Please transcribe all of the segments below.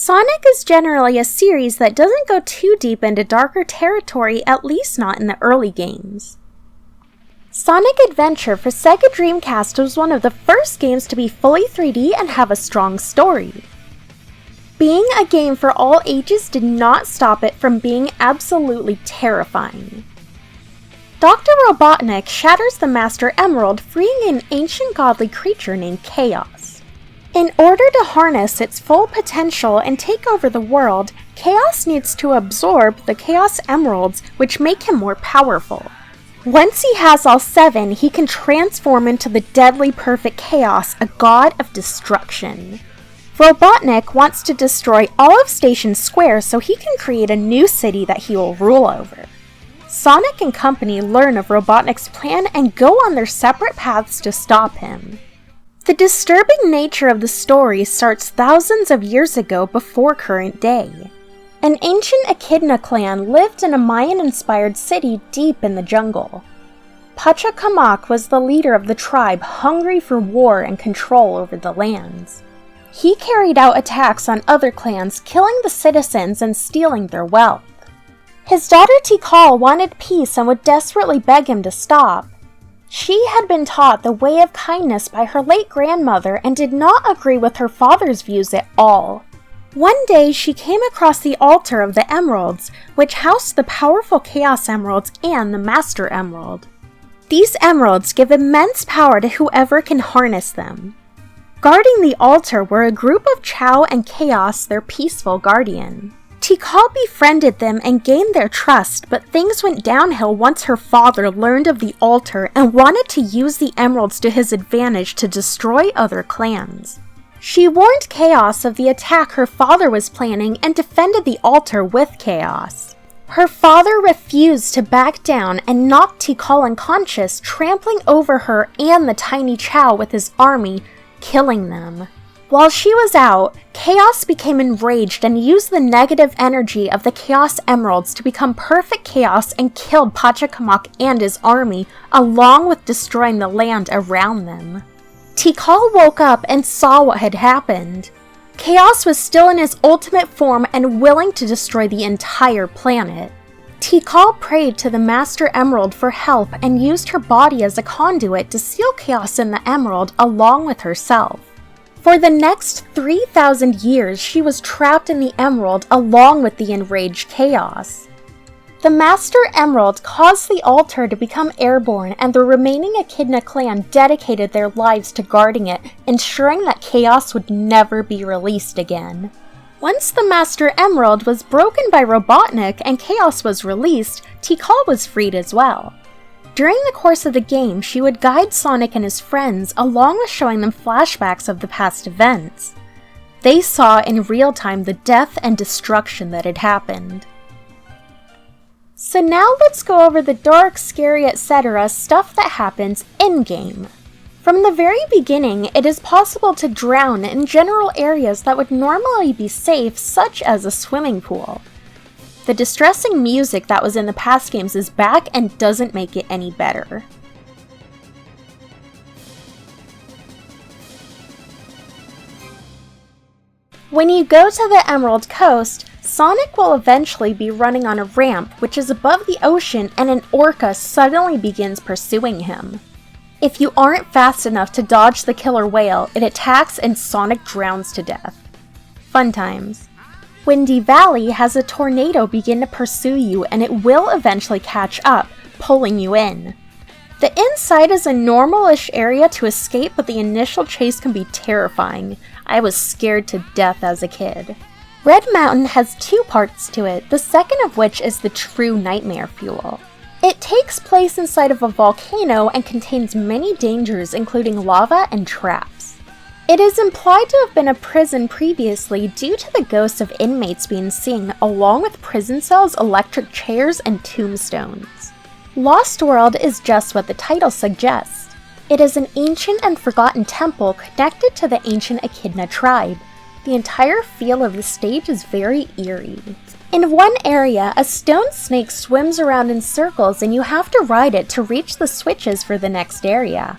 Sonic is generally a series that doesn't go too deep into darker territory, at least not in the early games. Sonic Adventure for Sega Dreamcast was one of the first games to be fully 3D and have a strong story. Being a game for all ages did not stop it from being absolutely terrifying. Dr. Robotnik shatters the Master Emerald, freeing an ancient godly creature named Chaos. In order to harness its full potential and take over the world, Chaos needs to absorb the Chaos Emeralds, which make him more powerful. Once he has all 7, he can transform into the deadly perfect Chaos, a god of destruction. Robotnik wants to destroy all of Station Square so he can create a new city that he will rule over. Sonic and company learn of Robotnik's plan and go on their separate paths to stop him. The disturbing nature of the story starts thousands of years ago before current day. An ancient echidna clan lived in a Mayan-inspired city deep in the jungle. Pachacamac was the leader of the tribe, hungry for war and control over the lands. He carried out attacks on other clans, killing the citizens and stealing their wealth. His daughter Tikal wanted peace and would desperately beg him to stop. She had been taught the way of kindness by her late grandmother and did not agree with her father's views at all. One day she came across the altar of the emeralds, which housed the powerful Chaos Emeralds and the Master Emerald. These emeralds give immense power to whoever can harness them. Guarding the altar were a group of Chao and Chaos, their peaceful guardian. Tikal befriended them and gained their trust, but things went downhill once her father learned of the altar and wanted to use the emeralds to his advantage to destroy other clans. She warned Chaos of the attack her father was planning and defended the altar with Chaos. Her father refused to back down and knocked Tikal unconscious, trampling over her and the tiny Chao with his army, killing them. While she was out, Chaos became enraged and used the negative energy of the Chaos Emeralds to become perfect chaos and killed Pachacamac and his army, along with destroying the land around them. Tikal woke up and saw what had happened. Chaos was still in his ultimate form and willing to destroy the entire planet. Tikal prayed to the Master Emerald for help and used her body as a conduit to seal Chaos in the Emerald along with herself. For the next 3,000 years, she was trapped in the Emerald along with the enraged Chaos. The Master Emerald caused the altar to become airborne, and the remaining Echidna clan dedicated their lives to guarding it, ensuring that Chaos would never be released again. Once the Master Emerald was broken by Robotnik and Chaos was released, Tikal was freed as well. During the course of the game, she would guide Sonic and his friends, along with showing them flashbacks of the past events. They saw in real time the death and destruction that had happened. So now let's go over the dark, scary, etc. stuff that happens in-game. From the very beginning, it is possible to drown in general areas that would normally be safe, such as a swimming pool. The distressing music that was in the past games is back and doesn't make it any better. When you go to the Emerald Coast, Sonic will eventually be running on a ramp which is above the ocean, and an orca suddenly begins pursuing him. If you aren't fast enough to dodge the killer whale, it attacks and Sonic drowns to death. Fun times. Windy Valley has a tornado begin to pursue you, and it will eventually catch up, pulling you in. The inside is a normal-ish area to escape, but the initial chase can be terrifying. I was scared to death as a kid. Red Mountain has 2 parts to it, the second of which is the true nightmare fuel. It takes place inside of a volcano and contains many dangers, including lava and traps. It is implied to have been a prison previously due to the ghosts of inmates being seen, along with prison cells, electric chairs, and tombstones. Lost World is just what the title suggests. It is an ancient and forgotten temple connected to the ancient Echidna tribe. The entire feel of the stage is very eerie. In one area, a stone snake swims around in circles and you have to ride it to reach the switches for the next area.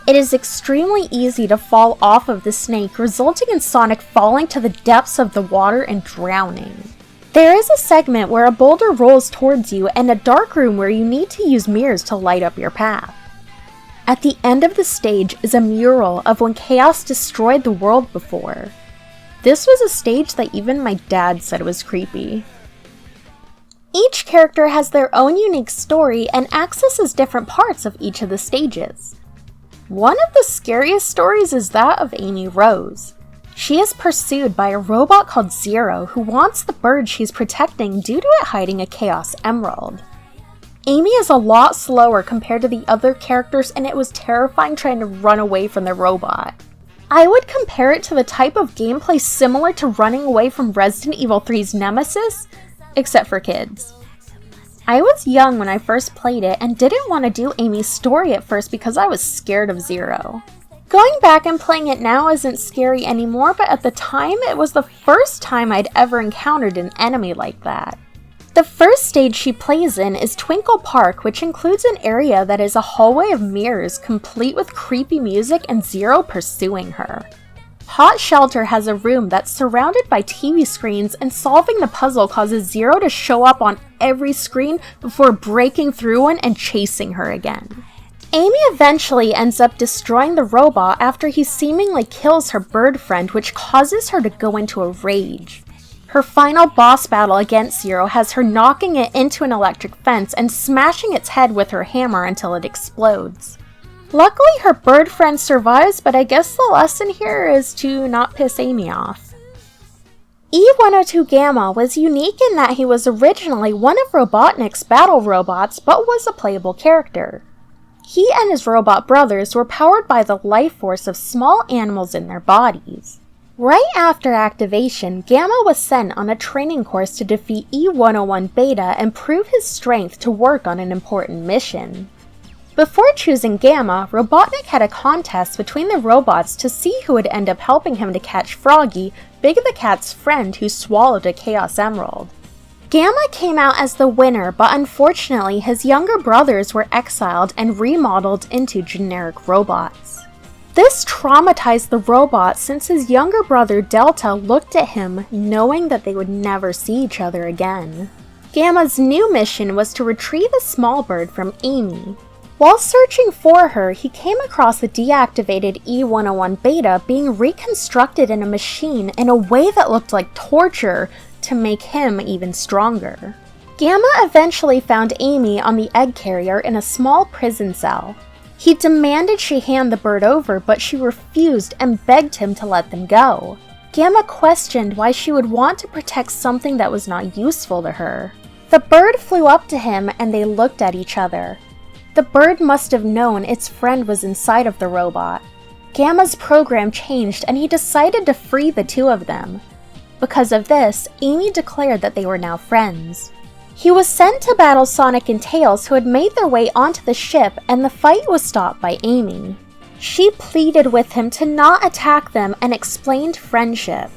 It is extremely easy to fall off of the snake, resulting in Sonic falling to the depths of the water and drowning. There is a segment where a boulder rolls towards you and a dark room where you need to use mirrors to light up your path. At the end of the stage is a mural of when Chaos destroyed the world before. This was a stage that even my dad said was creepy. Each character has their own unique story and accesses different parts of each of the stages. One of the scariest stories is that of Amy Rose. She is pursued by a robot called Zero who wants the bird she's protecting due to it hiding a Chaos Emerald. Amy is a lot slower compared to the other characters, and it was terrifying trying to run away from the robot. I would compare it to the type of gameplay similar to running away from Resident Evil 3's Nemesis, except for kids. I was young when I first played it and didn't want to do Amy's story at first because I was scared of Zero. Going back and playing it now isn't scary anymore, but at the time it was the first time I'd ever encountered an enemy like that. The first stage she plays in is Twinkle Park, which includes an area that is a hallway of mirrors complete with creepy music and Zero pursuing her. Hot Shelter has a room that's surrounded by TV screens, and solving the puzzle causes Zero to show up on every screen before breaking through one and chasing her again. Amy eventually ends up destroying the robot after he seemingly kills her bird friend, which causes her to go into a rage. Her final boss battle against Zero has her knocking it into an electric fence and smashing its head with her hammer until it explodes. Luckily, her bird friend survives, but I guess the lesson here is to not piss Amy off. E102 Gamma was unique in that he was originally one of Robotnik's battle robots, but was a playable character. He and his robot brothers were powered by the life force of small animals in their bodies. Right after activation, Gamma was sent on a training course to defeat E101 Beta and prove his strength to work on an important mission. Before choosing Gamma, Robotnik had a contest between the robots to see who would end up helping him to catch Froggy, Big the Cat's friend who swallowed a Chaos Emerald. Gamma came out as the winner, but unfortunately his younger brothers were exiled and remodeled into generic robots. This traumatized the robot since his younger brother Delta looked at him knowing that they would never see each other again. Gamma's new mission was to retrieve a small bird from Amy. While searching for her, he came across the deactivated E101 Beta being reconstructed in a machine in a way that looked like torture to make him even stronger. Gamma eventually found Amy on the egg carrier in a small prison cell. He demanded she hand the bird over, but she refused and begged him to let them go. Gamma questioned why she would want to protect something that was not useful to her. The bird flew up to him and they looked at each other. The bird must have known its friend was inside of the robot. Gamma's program changed and he decided to free the two of them. Because of this, Amy declared that they were now friends. He was sent to battle Sonic and Tails, who had made their way onto the ship, and the fight was stopped by Amy. She pleaded with him to not attack them and explained friendship.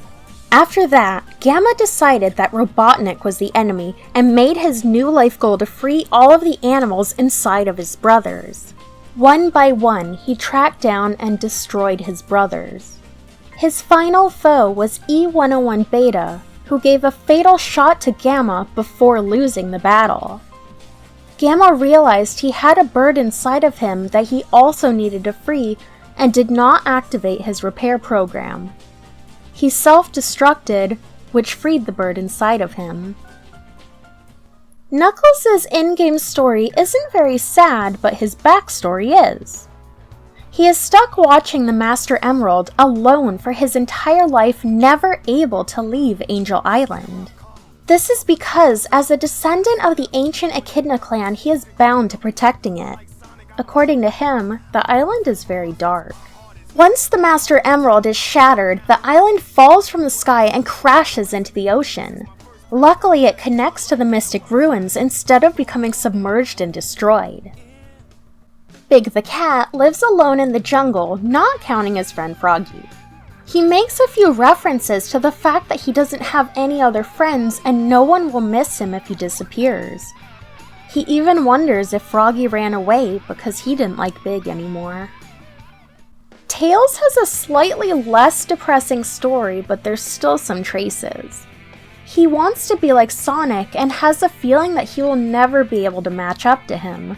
After that, Gamma decided that Robotnik was the enemy and made his new life goal to free all of the animals inside of his brothers. One by one, he tracked down and destroyed his brothers. His final foe was E101 Beta, who gave a fatal shot to Gamma before losing the battle. Gamma realized he had a bird inside of him that he also needed to free and did not activate his repair program. He self-destructed, which freed the bird inside of him. Knuckles' in-game story isn't very sad, but his backstory is. He is stuck watching the Master Emerald alone for his entire life, never able to leave Angel Island. This is because, as a descendant of the ancient Echidna clan, he is bound to protecting it. According to him, the island is very dark. Once the Master Emerald is shattered, the island falls from the sky and crashes into the ocean. Luckily, it connects to the Mystic Ruins instead of becoming submerged and destroyed. Big the Cat lives alone in the jungle, not counting his friend Froggy. He makes a few references to the fact that he doesn't have any other friends and no one will miss him if he disappears. He even wonders if Froggy ran away because he didn't like Big anymore. Tails has a slightly less depressing story, but there's still some traces. He wants to be like Sonic and has a feeling that he will never be able to match up to him.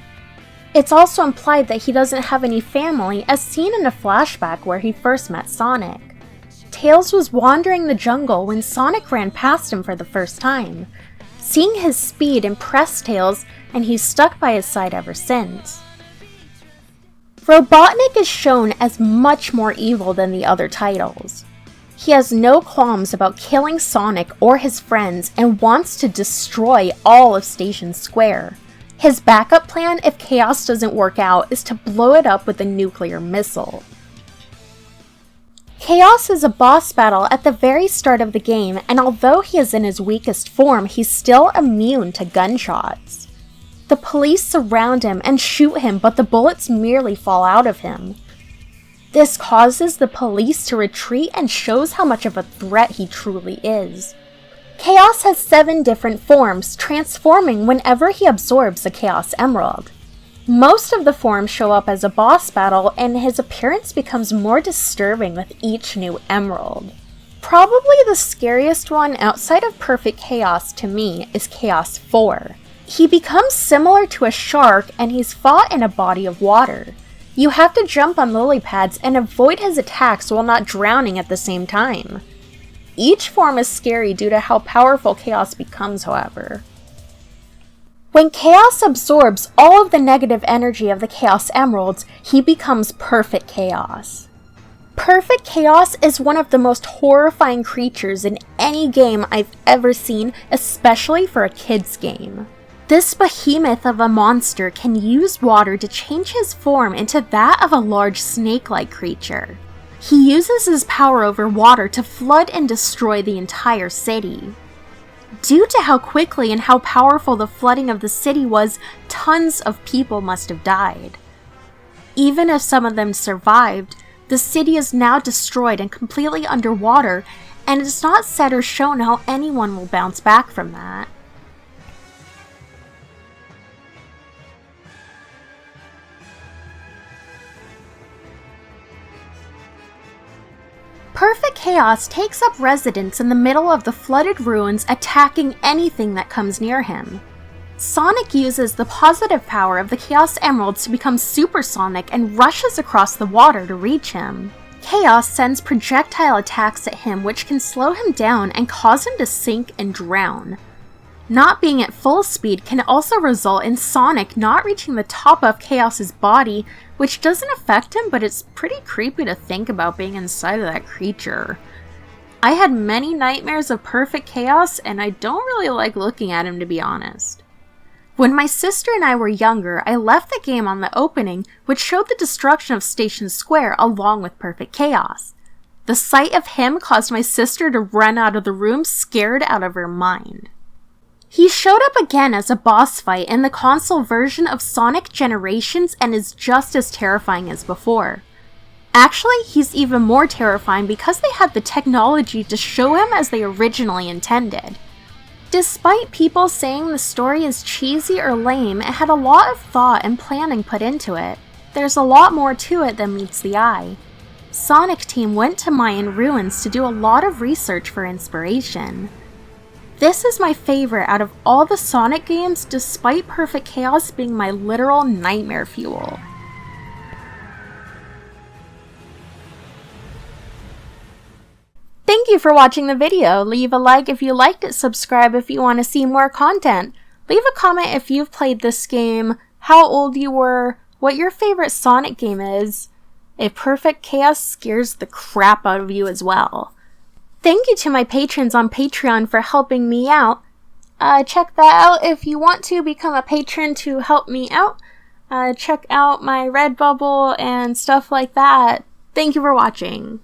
It's also implied that he doesn't have any family, as seen in a flashback where he first met Sonic. Tails was wandering the jungle when Sonic ran past him for the first time. Seeing his speed impressed Tails, and he's stuck by his side ever since. Robotnik is shown as much more evil than the other titles. He has no qualms about killing Sonic or his friends and wants to destroy all of Station Square. His backup plan, if Chaos doesn't work out, is to blow it up with a nuclear missile. Chaos is a boss battle at the very start of the game, and although he is in his weakest form, he's still immune to gunshots. The police surround him and shoot him, but the bullets merely fall out of him. This causes the police to retreat and shows how much of a threat he truly is. Chaos has 7 different forms, transforming whenever he absorbs a Chaos Emerald. Most of the forms show up as a boss battle, and his appearance becomes more disturbing with each new emerald. Probably the scariest one outside of Perfect Chaos to me is Chaos 4. He becomes similar to a shark, and he's fought in a body of water. You have to jump on lily pads and avoid his attacks while not drowning at the same time. Each form is scary due to how powerful Chaos becomes, however. When Chaos absorbs all of the negative energy of the Chaos Emeralds, he becomes Perfect Chaos. Perfect Chaos is one of the most horrifying creatures in any game I've ever seen, especially for a kid's game. This behemoth of a monster can use water to change his form into that of a large snake-like creature. He uses his power over water to flood and destroy the entire city. Due to how quickly and how powerful the flooding of the city was, tons of people must have died. Even if some of them survived, the city is now destroyed and completely underwater, and it's not said or shown how anyone will bounce back from that. Perfect Chaos takes up residence in the middle of the flooded ruins, attacking anything that comes near him. Sonic uses the positive power of the Chaos Emeralds to become supersonic and rushes across the water to reach him. Chaos sends projectile attacks at him, which can slow him down and cause him to sink and drown. Not being at full speed can also result in Sonic not reaching the top of Chaos's body, which doesn't affect him, but it's pretty creepy to think about being inside of that creature. I had many nightmares of Perfect Chaos, and I don't really like looking at him, to be honest. When my sister and I were younger, I left the game on the opening, which showed the destruction of Station Square along with Perfect Chaos. The sight of him caused my sister to run out of the room scared out of her mind. He showed up again as a boss fight in the console version of Sonic Generations and is just as terrifying as before. Actually, he's even more terrifying because they had the technology to show him as they originally intended. Despite people saying the story is cheesy or lame, it had a lot of thought and planning put into it. There's a lot more to it than meets the eye. Sonic Team went to Mayan ruins to do a lot of research for inspiration. This is my favorite out of all the Sonic games, despite Perfect Chaos being my literal nightmare fuel. Thank you for watching the video. Leave a like if you liked it, subscribe if you want to see more content. Leave a comment if you've played this game, how old you were, what your favorite Sonic game is, if Perfect Chaos scares the crap out of you as well. Thank you to my patrons on Patreon for helping me out. Check that out if you want to become a patron to help me out. Check out my Redbubble and stuff like that. Thank you for watching.